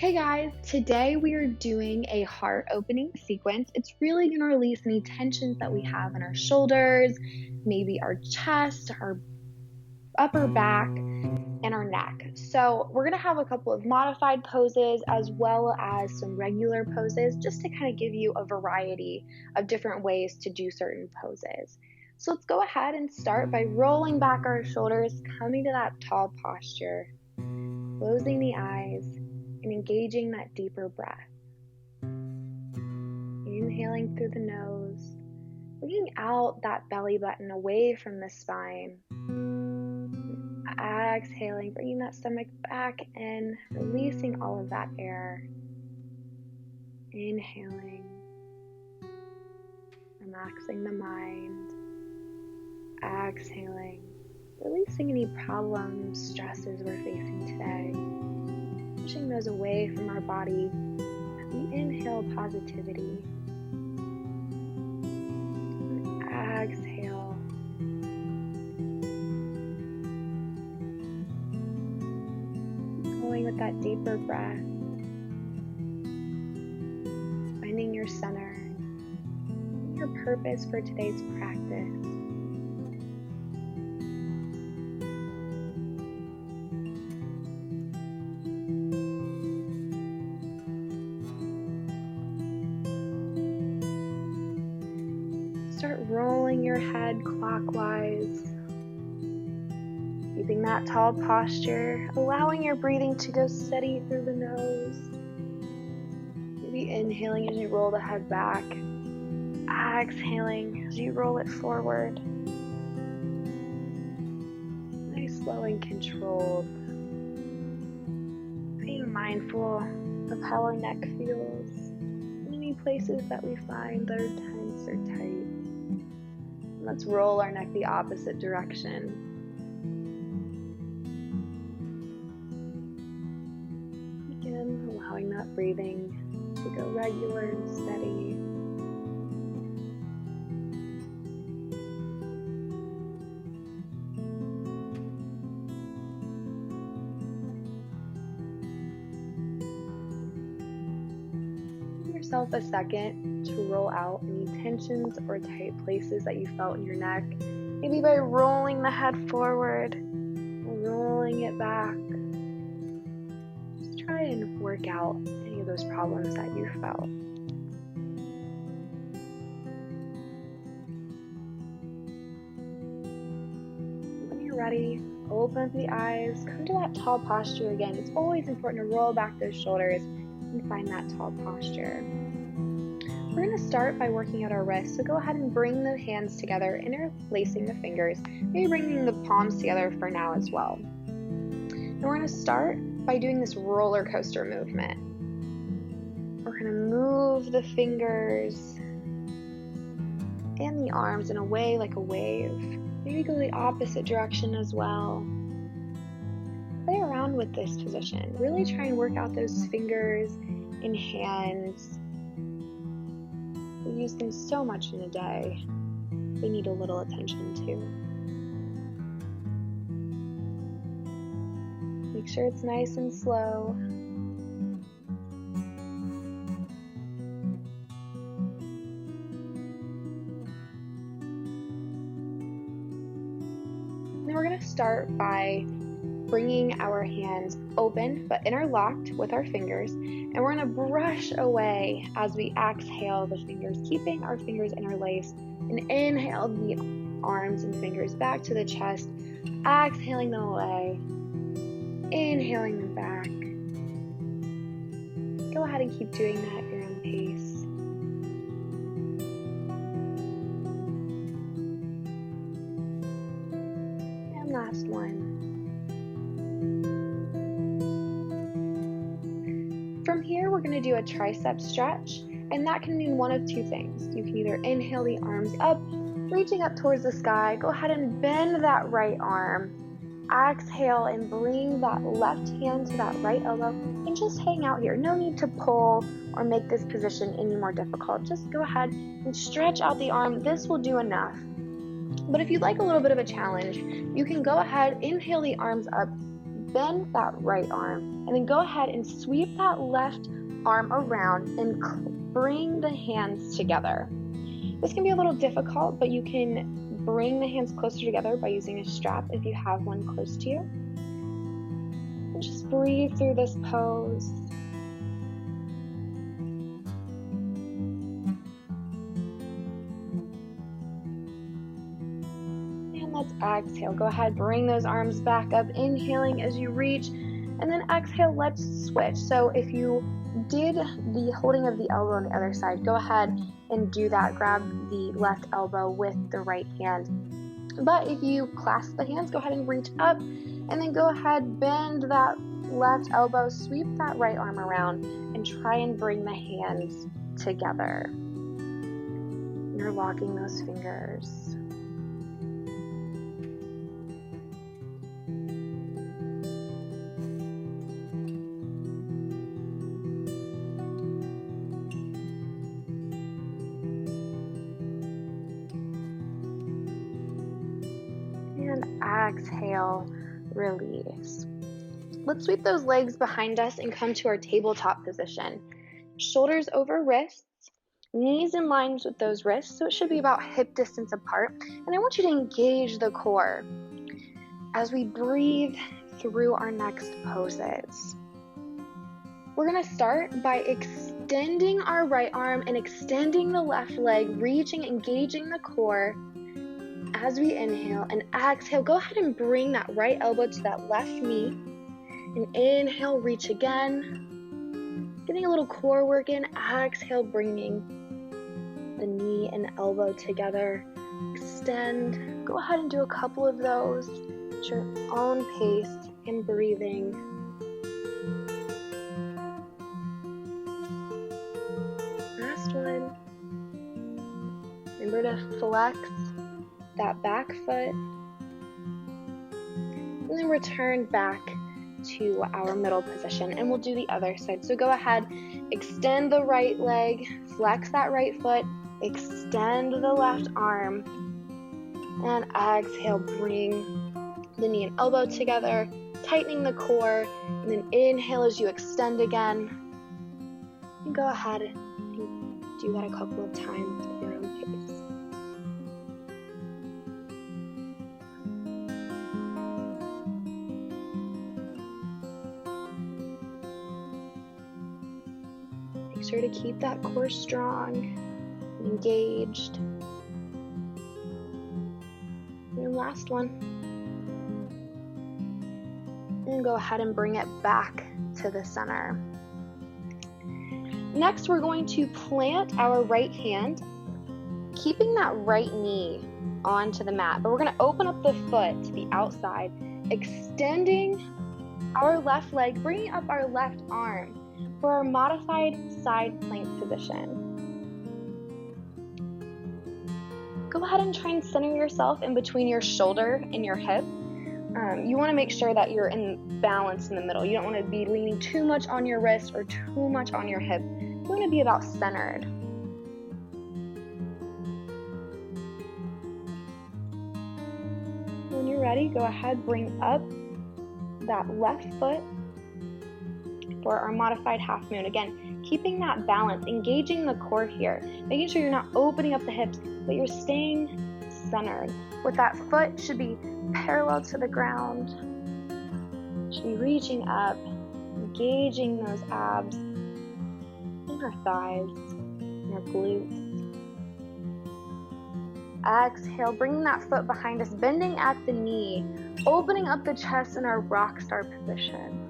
Hey guys, today we are doing a heart opening sequence. It's really going to release any tensions that we have in our shoulders, maybe our chest, our upper back, and our neck. So we're going to have a couple of modified poses as well as some regular poses just to kind of give you a variety of different ways to do certain poses. So let's go ahead and start by rolling back our shoulders, coming to that tall posture, closing the eyes, and engaging that deeper breath. Inhaling through the nose, bringing out that belly button away from the spine. Exhaling, bringing that stomach back in, releasing all of that air. Inhaling, relaxing the mind. Exhaling, releasing any problems, stresses we're facing today. Pushing those away from our body as we inhale positivity. And exhale. Going with that deeper breath. Finding your center, your purpose for today's practice. Start rolling your head clockwise, keeping that tall posture, allowing your breathing to go steady through the nose. Maybe inhaling as you roll the head back, exhaling as you roll it forward. Nice, slow and controlled. Being mindful of how our neck feels, and any places that we find that are tense or tight. Let's roll our neck the opposite direction. Again, allowing that breathing to go regular and steady. Give yourself a second to roll out any tensions or tight places that you felt in your neck, maybe by rolling the head forward, rolling it back. Just try and work out any of those problems that you felt. When you're ready, open up the eyes, come to that tall posture again. It's always important to roll back those shoulders and find that tall posture. We're going to start by working out our wrists, so go ahead and bring the hands together, interlacing the fingers, maybe bringing the palms together for now as well. And we're going to start by doing this roller coaster movement. We're going to move the fingers and the arms in a way like a wave. Maybe go the opposite direction as well. Play around with this position. Really try and work out those fingers and hands. We use them so much in a day. They need a little attention too. Make sure it's nice and slow. Then we're going to start by bringing our hands open but interlocked with our fingers, and we're going to brush away as we exhale the fingers, keeping our fingers interlaced, and inhale the arms and fingers back to the chest, exhaling them away, inhaling them back. Go ahead and keep doing that at your own pace. And last one. From here, we're going to do a tricep stretch, and that can mean one of two things. You can either inhale the arms up, reaching up towards the sky. Go ahead and bend that right arm. Exhale and bring that left hand to that right elbow and just hang out here. No need to pull or make this position any more difficult. Just go ahead and stretch out the arm. This will do enough. But if you'd like a little bit of a challenge, you can go ahead, inhale the arms up, bend that right arm, and then go ahead and sweep that left arm around and bring the hands together. This can be a little difficult, but you can bring the hands closer together by using a strap if you have one close to you. And just breathe through this pose. And let's exhale. Go ahead, bring those arms back up, inhaling as you reach, and then exhale, let's switch. So if you did the holding of the elbow on the other side, go ahead and do that. Grab the left elbow with the right hand. But if you clasp the hands, go ahead and reach up, and then go ahead, bend that left elbow, sweep that right arm around, and try and bring the hands together. You're locking those fingers. And exhale, release. Let's sweep those legs behind us and come to our tabletop position. Shoulders over wrists, knees in line with those wrists, so it should be about hip distance apart. And I want you to engage the core as we breathe through our next poses. We're going to start by extending our right arm and extending the left leg, reaching, engaging the core. As we inhale and exhale, go ahead and bring that right elbow to that left knee. And inhale, reach again. Getting a little core work in. Exhale, bringing the knee and elbow together. Extend. Go ahead and do a couple of those at your own pace and breathing. Last one. Remember to flex that back foot, and then return back to our middle position, and we'll do the other side. So go ahead, extend the right leg, flex that right foot, extend the left arm, and exhale, bring the knee and elbow together, tightening the core, and then inhale as you extend again, and go ahead and do that a couple of times at your own pace. Make sure to keep that core strong and engaged. And last one. And go ahead and bring it back to the center. Next, we're going to plant our right hand, keeping that right knee onto the mat. But we're going to open up the foot to the outside, extending our left leg, bringing up our left arm for our modified side plank position. Go ahead and try and center yourself in between your shoulder and your hip. You want to make sure that you're in balance in the middle. You don't want to be leaning too much on your wrist or too much on your hip. You want to be about centered. When you're ready, go ahead, bring up that left foot for our modified half moon. Again, keeping that balance, engaging the core here, making sure you're not opening up the hips, but you're staying centered. With that foot should be parallel to the ground. Should be reaching up, engaging those abs in our thighs, in our glutes. Exhale, bringing that foot behind us, bending at the knee, opening up the chest in our rock star position.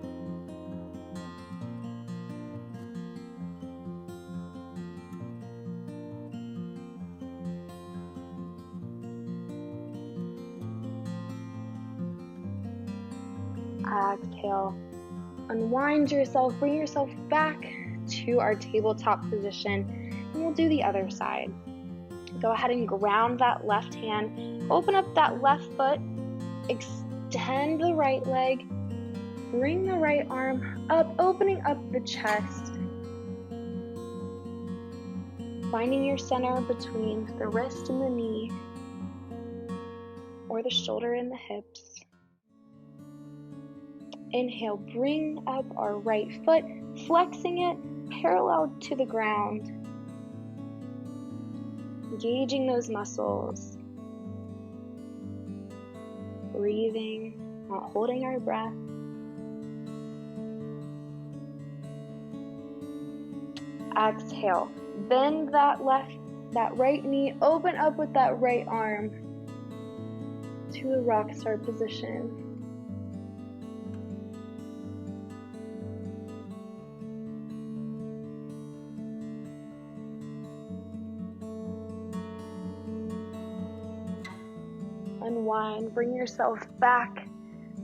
Exhale, unwind yourself, bring yourself back to our tabletop position, and we'll do the other side. Go ahead and ground that left hand, open up that left foot, extend the right leg, bring the right arm up, opening up the chest, finding your center between the wrist and the knee, or the shoulder and the hips. Inhale, bring up our right foot, flexing it parallel to the ground. Engaging those muscles. Breathing, not holding our breath. Exhale, bend that right knee, open up with that right arm to a rock star position. Unwind, bring yourself back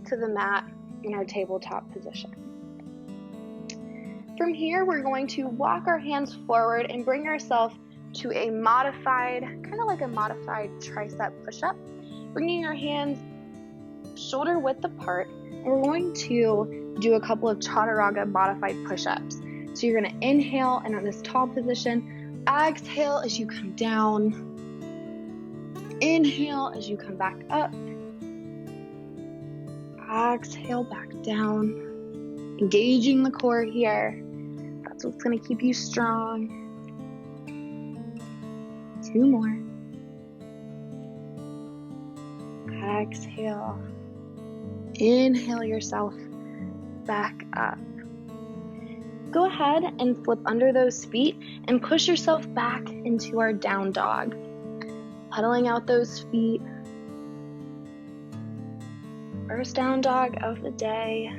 to the mat in our tabletop position. From here, we're going to walk our hands forward and bring ourselves to a modified, kind of like a modified tricep push-up. Bringing our hands shoulder width apart, and we're going to do a couple of Chaturanga modified push-ups. So you're going to inhale and in this tall position, exhale as you come down, inhale as you come back up, exhale back down, engaging the core here. That's what's going to keep you strong. 2 more. Exhale. Inhale yourself back up. Go ahead and flip under those feet and push yourself back into our down dog. Pedaling out those feet. First down dog of the day.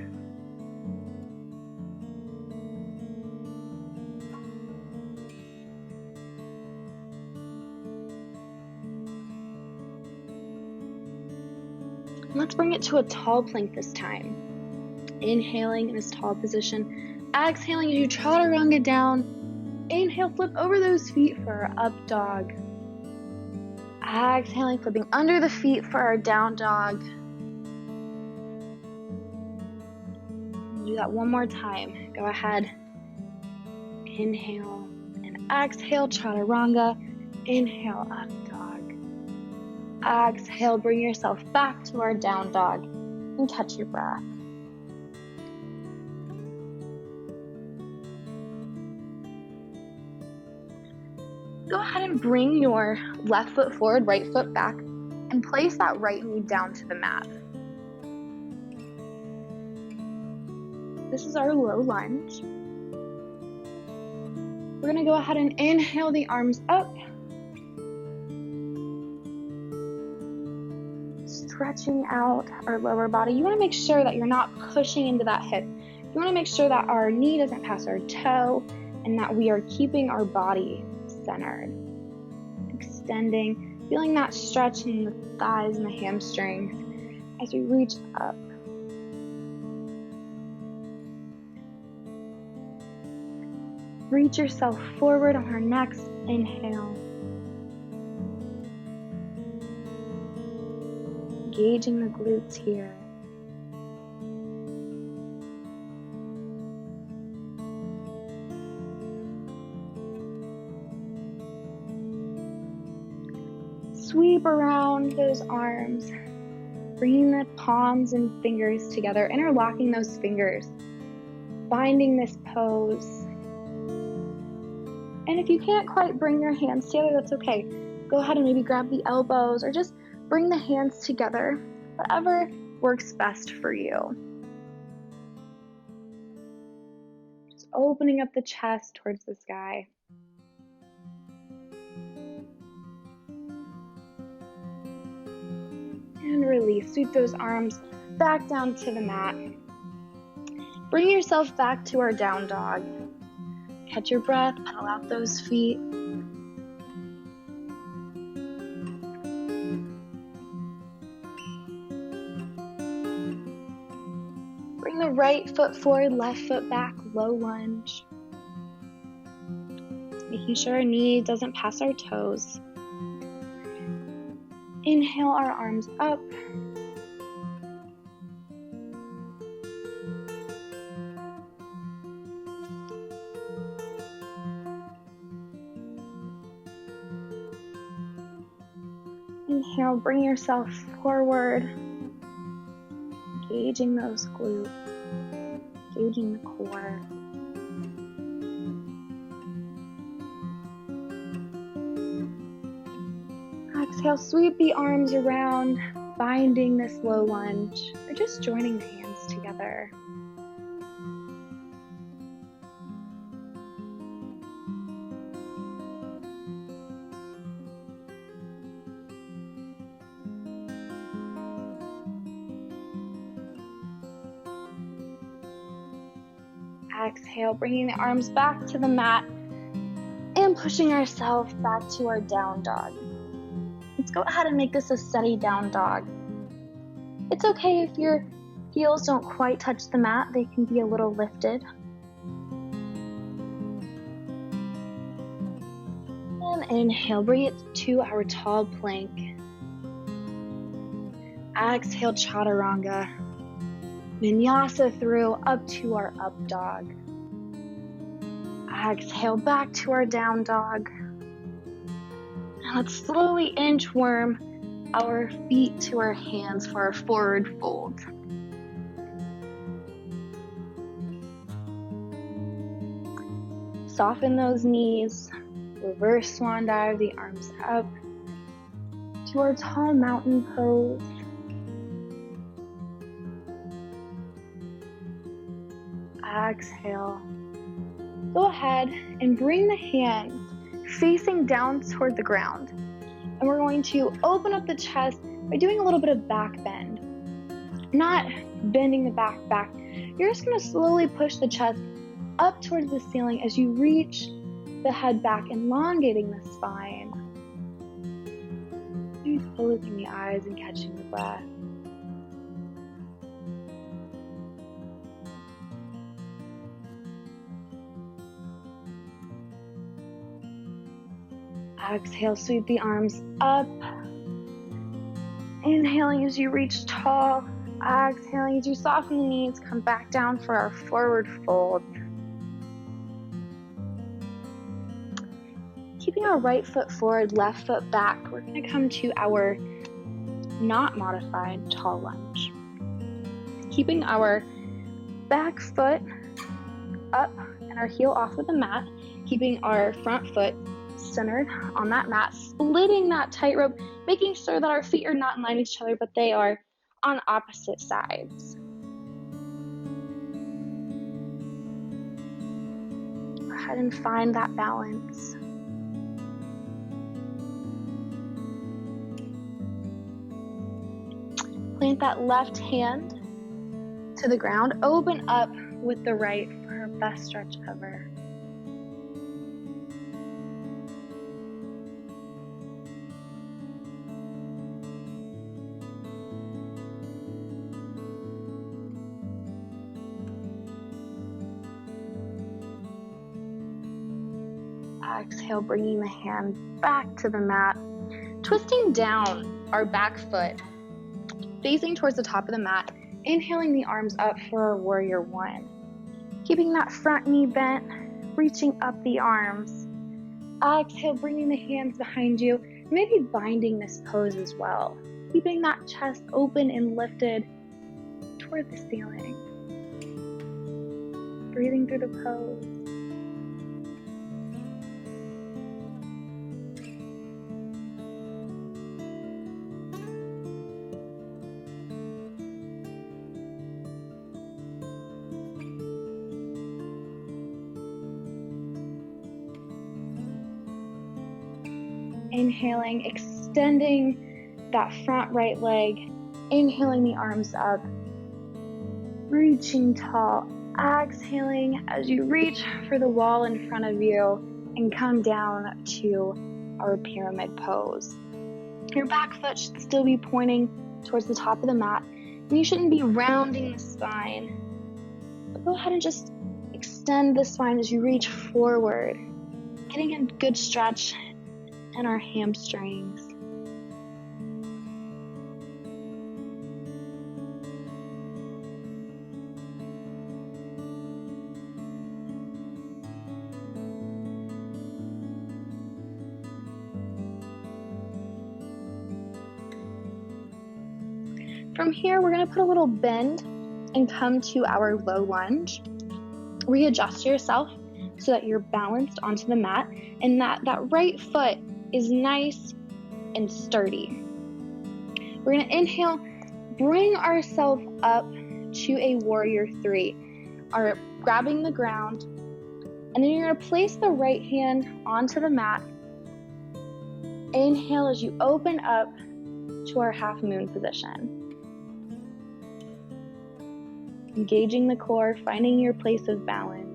Let's bring it to a tall plank this time. Inhaling in this tall position. Exhaling as you chaturanga down. Inhale, flip over those feet for our up dog. Exhaling, flipping under the feet for our down dog. We'll do that one more time. Go ahead. Inhale and exhale, chaturanga. Inhale, up dog. Exhale, bring yourself back to our down dog and catch your breath. Go ahead and bring your left foot forward, right foot back, and place that right knee down to the mat. This is our low lunge. We're going to go ahead and inhale the arms up. Stretching out our lower body. You want to make sure that you're not pushing into that hip. You want to make sure that our knee doesn't pass our toe and that we are keeping our body centered. Extending, feeling that stretch in the thighs and the hamstrings as we reach up. Reach yourself forward on our next inhale. Engaging the glutes here. Sweep around those arms, bringing the palms and fingers together, interlocking those fingers, finding this pose. And if you can't quite bring your hands together, that's okay. Go ahead and maybe grab the elbows or just bring the hands together, whatever works best for you. Just opening up the chest towards the sky. And release. Sweep those arms back down to the mat. Bring yourself back to our down dog. Catch your breath, pedal out those feet. Bring the right foot forward, left foot back, low lunge. Making sure our knee doesn't pass our toes. Inhale our arms up. Inhale, bring yourself forward, engaging those glutes. engaging the core. Exhale, sweep the arms around, binding this low lunge, or just joining the hands together. Exhale, bringing the arms back to the mat and pushing ourselves back to our down dog. Let's go ahead and make this a steady down dog. It's okay if your heels don't quite touch the mat, they can be a little lifted. And inhale, bring it to our tall plank. Exhale, Chaturanga. Vinyasa through up to our up dog. Exhale, back to our down dog. Now let's slowly inchworm our feet to our hands for our forward fold. Soften those knees. Reverse swan dive the arms up to our tall mountain pose. Exhale. Go ahead and bring the hands facing down toward the ground. And we're going to open up the chest by doing a little bit of back bend. Not bending the back. You're just going to slowly push the chest up towards the ceiling as you reach the head back, elongating the spine. Maybe closing the eyes and catching the breath. Exhale, sweep the arms up. Inhaling as you reach tall. Exhaling as you soften the knees, come back down for our forward fold. Keeping our right foot forward, left foot back, we're going to come to our not modified tall lunge. Keeping our back foot up and our heel off of the mat, keeping our front foot centered on that mat, splitting that tightrope, making sure that our feet are not in line with each other, but they are on opposite sides. Go ahead and find that balance. Plant that left hand to the ground, open up with the right for our best stretch ever. Exhale, bringing the hand back to the mat, twisting down our back foot, facing towards the top of the mat, inhaling the arms up for our warrior one. Keeping that front knee bent, reaching up the arms. Exhale, bringing the hands behind you, maybe binding this pose as well. Keeping that chest open and lifted toward the ceiling. Breathing through the pose. Inhaling, extending that front right leg, inhaling the arms up, reaching tall, exhaling as you reach for the wall in front of you and come down to our pyramid pose. Your back foot should still be pointing towards the top of the mat, and you shouldn't be rounding the spine. But go ahead and just extend the spine as you reach forward, getting a good stretch in our hamstrings. From here, we're going to put a little bend and come to our low lunge. Readjust yourself so that you're balanced onto the mat and that right foot is nice and sturdy. We're going to inhale, bring ourselves up to a warrior three, grabbing the ground, and then you're going to place the right hand onto the mat. Inhale as you open up to our half moon position. Engaging the core, finding your place of balance.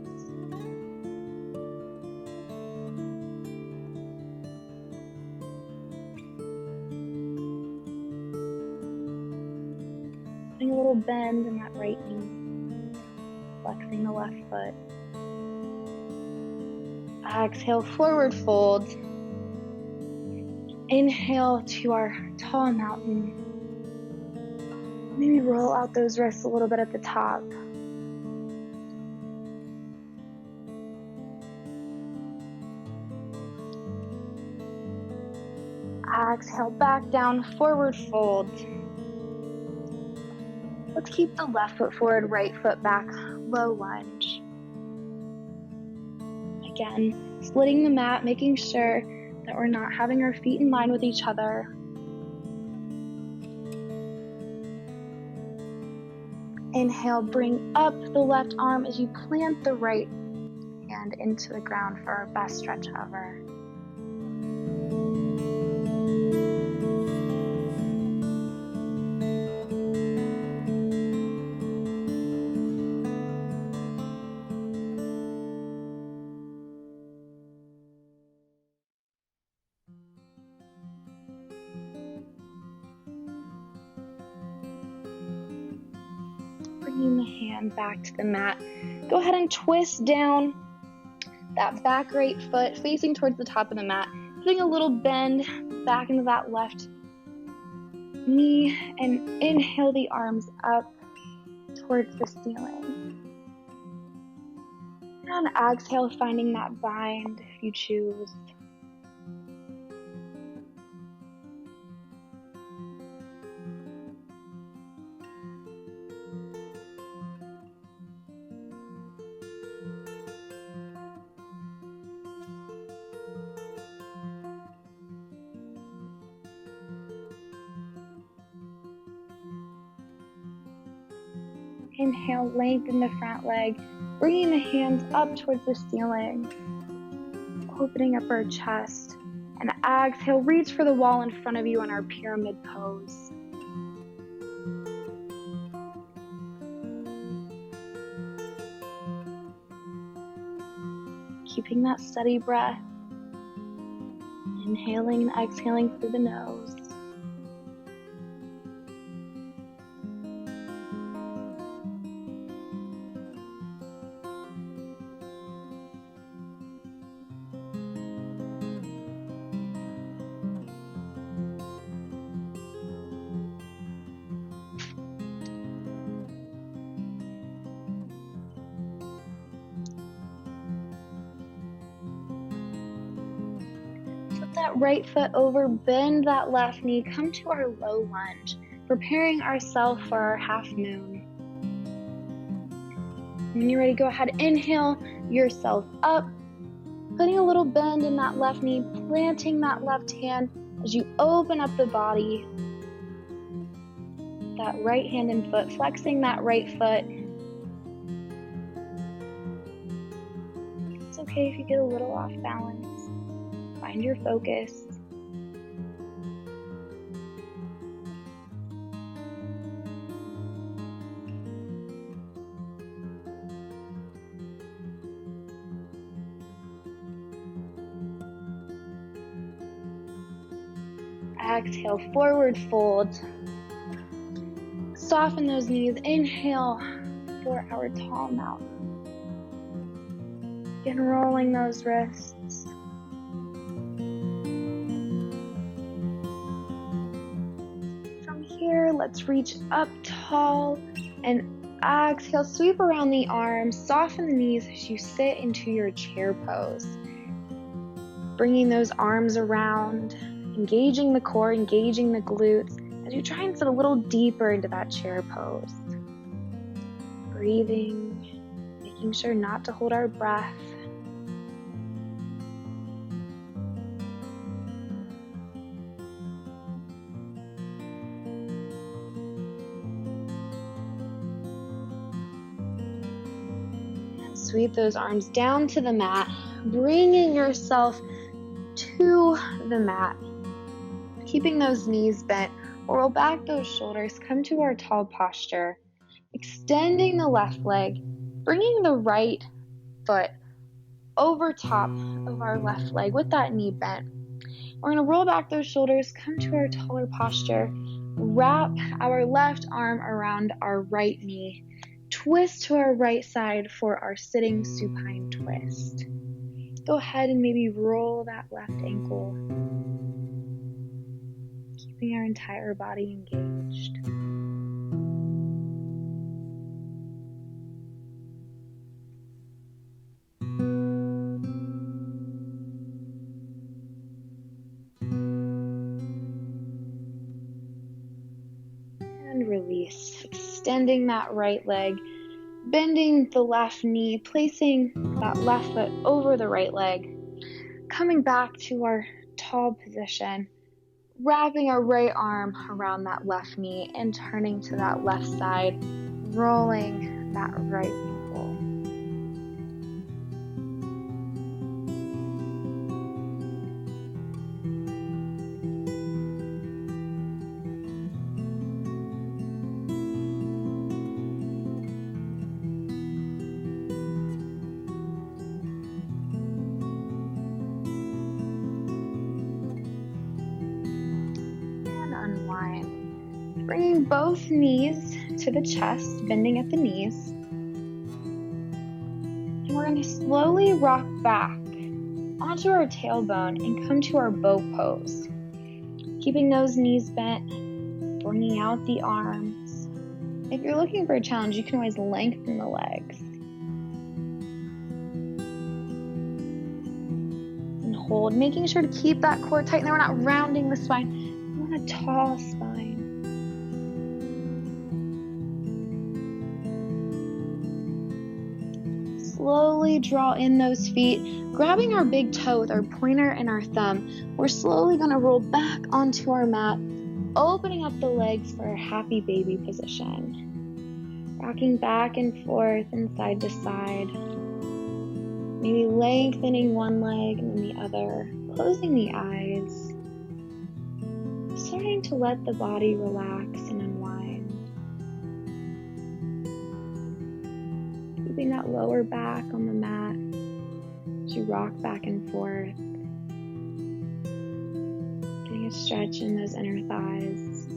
Putting a little bend in that right knee. Flexing the left foot. Exhale, forward fold. Inhale to our tall mountain. Maybe roll out those wrists a little bit at the top. Exhale, back down, forward fold. Let's keep the left foot forward, right foot back, low lunge. Again, splitting the mat, making sure that we're not having our feet in line with each other. Inhale, bring up the left arm as you plant the right hand into the ground for our best stretch ever. Bringing the hand back to the mat. Go ahead and twist down that back right foot facing towards the top of the mat. Putting a little bend back into that left knee and inhale the arms up towards the ceiling. And on exhale, finding that bind if you choose. Inhale, lengthen the front leg, bringing the hands up towards the ceiling, opening up our chest. And exhale, reach for the wall in front of you in our pyramid pose. Keeping that steady breath, inhaling and exhaling through the nose. That right foot over, bend that left knee, come to our low lunge, preparing ourselves for our half moon. When you're ready, go ahead, inhale yourself up, putting a little bend in that left knee, planting that left hand as you open up the body. That right hand and foot, flexing that right foot. It's okay if you get a little off balance. Find your focus. Exhale, forward fold. Soften those knees. Inhale for our tall mountain. Begin rolling those wrists. Here, let's reach up tall and exhale, sweep around the arms, soften the knees as you sit into your chair pose. Bringing those arms around, engaging the core, engaging the glutes as you try and sit a little deeper into that chair pose. breathing, making sure not to hold our breath. And sweep those arms down to the mat, bringing yourself to the mat. Keeping those knees bent, roll back those shoulders, come to our tall posture, extending the left leg, bringing the right foot over top of our left leg with that knee bent. We're going to roll back those shoulders, come to our taller posture, wrap our left arm around our right knee, twist to our right side for our sitting supine twist. Go ahead and maybe roll that left ankle, keeping our entire body engaged. And release, extending that right leg, bending the left knee, placing that left foot over the right leg, coming back to our tall position, wrapping our right arm around that left knee and turning to that left side, rolling that right ankle. Unwind. Bringing both knees to the chest, bending at the knees. And we're going to slowly rock back onto our tailbone and come to our boat pose. Keeping those knees bent, bringing out the arms. If you're looking for a challenge, you can always lengthen the legs. And hold, making sure to keep that core tight, and then we're not rounding the spine. We want a tall spine. Slowly draw in those feet, grabbing our big toe with our pointer and our thumb. We're slowly going to roll back onto our mat, opening up the legs for a happy baby position. Rocking back and forth and side to side. Maybe lengthening one leg and then the other. Closing the eyes. Starting to let the body relax and unwind. Keeping that lower back on the mat as you rock back and forth. Getting a stretch in those inner thighs.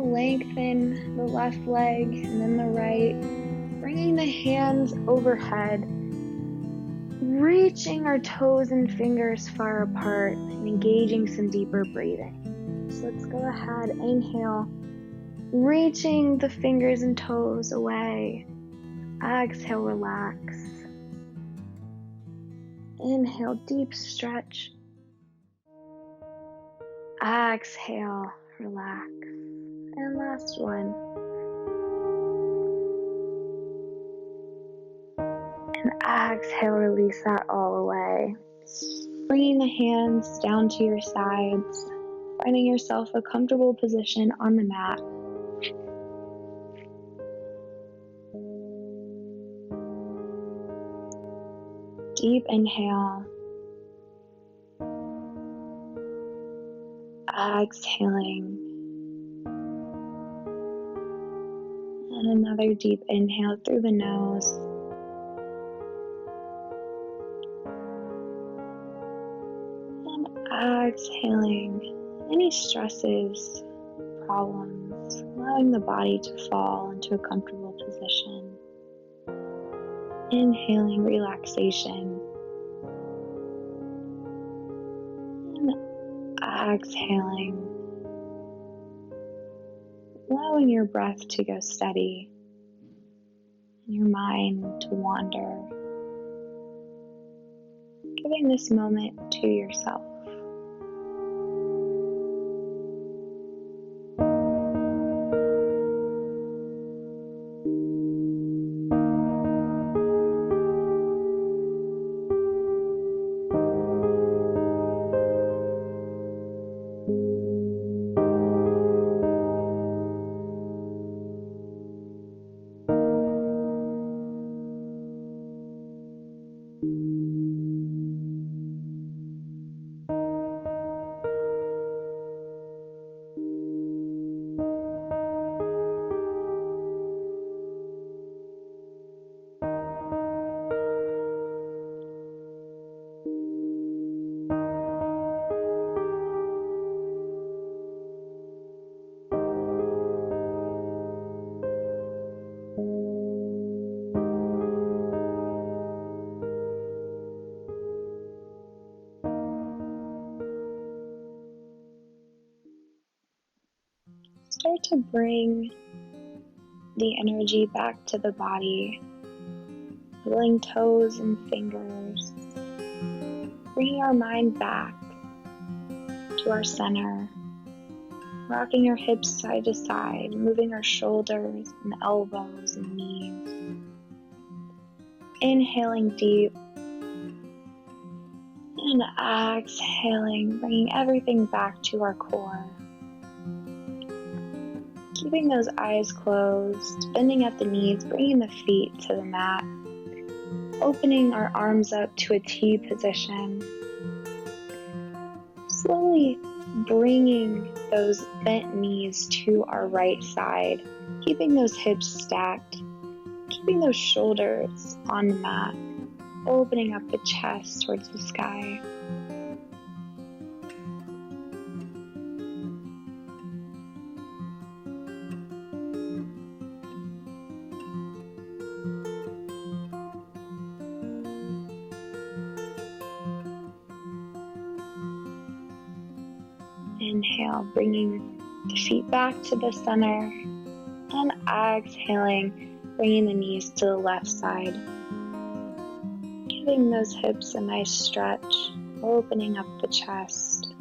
Lengthen the left leg and then the right, bringing the hands overhead, reaching our toes and fingers far apart and engaging some deeper breathing. So let's go ahead, inhale, reaching the fingers and toes away. Exhale, relax. Inhale, deep stretch. Exhale, relax. And last one. And exhale, release that all away. Bringing the hands down to your sides, finding yourself a comfortable position on the mat. Deep inhale. Exhaling. And another deep inhale through the nose. And exhaling any stresses, problems, allowing the body to fall into a comfortable position. Inhaling relaxation. And exhaling allowing your breath to go steady and your mind to wander, giving this moment to yourself. Start to bring the energy back to the body, wiggling toes and fingers, bringing our mind back to our center, rocking our hips side to side, moving our shoulders and elbows and knees. Inhaling deep and exhaling, bringing everything back to our core. Keeping those eyes closed, bending at the knees, bringing the feet to the mat, opening our arms up to a T position. Slowly bringing those bent knees to our right side, keeping those hips stacked, keeping those shoulders on the mat, opening up the chest towards the sky. Inhale, bringing the feet back to the center, and exhaling, bringing the knees to the left side. Giving those hips a nice stretch, opening up the chest.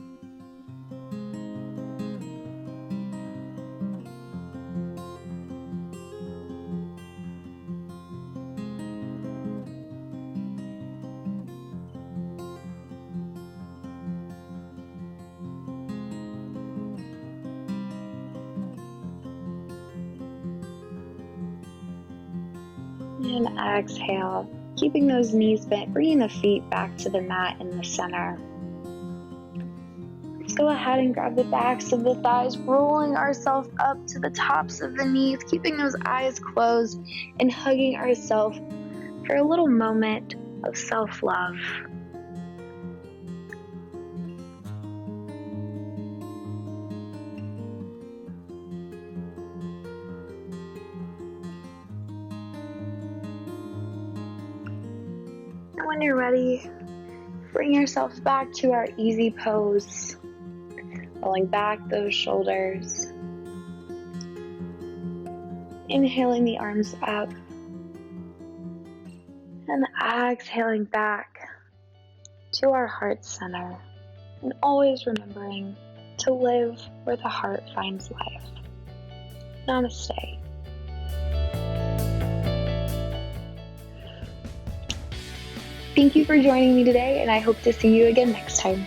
And exhale, keeping those knees bent, bringing the feet back to the mat in the center. Let's go ahead and grab the backs of the thighs, rolling ourselves up to the tops of the knees, keeping those eyes closed and hugging ourselves for a little moment of self-love. When you're ready, bring yourself back to our easy pose, rolling back those shoulders, inhaling the arms up, and exhaling back to our heart center, and always remembering to live where the heart finds life. Namaste. Thank you for joining me today, and I hope to see you again next time.